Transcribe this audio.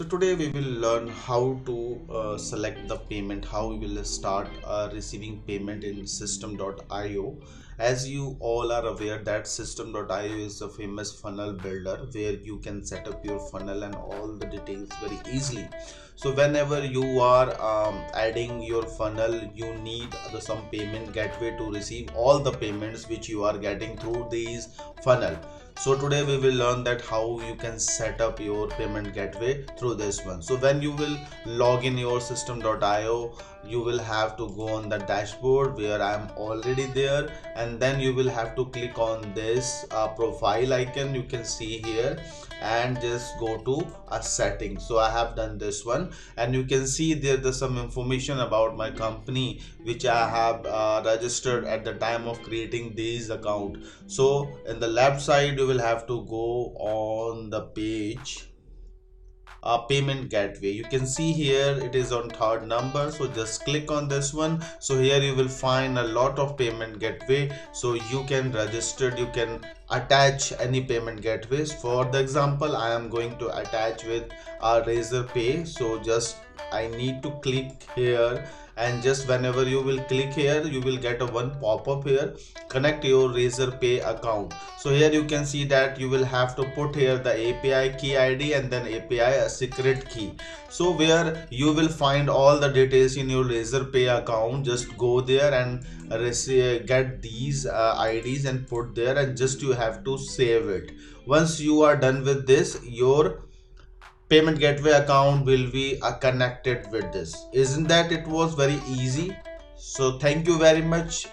So today we will learn how to select the payment, how we will start receiving payment in system.io. As you all are aware that system.io is a famous funnel builder where you can set up your funnel and all the details very easily. So whenever you are adding your funnel, you need some payment gateway to receive all the payments which you are getting through these funnel. So today we will learn that how you can set up your payment gateway through this one. So when you will log in your system.io, you will have to go on the dashboard where I am already there, and then you will have to click on this profile icon you can see here and just go to a setting. So I have done this one, and you can see there's some information about my company which I have registered at the time of creating this account. So in the left side you will have to go on the page payment gateway. You can see here it is on third number, so just click on this one. So here you will find a lot of payment gateway, so you can register, you can attach any payment gateways. For the example, I am going to attach with a Razor Pay. So just I need to click here, and just whenever you will click here you will get a one pop-up here, connect your Razor Pay account. So here you can see that you will have to put here the API key ID and then API secret key. So where you will find all the details in your Razor Pay account, just go there and get these IDs and put there, and just you have to save it. Once you are done with this, your payment gateway account will be connected with this. Isn't that it was very easy? So thank you very much.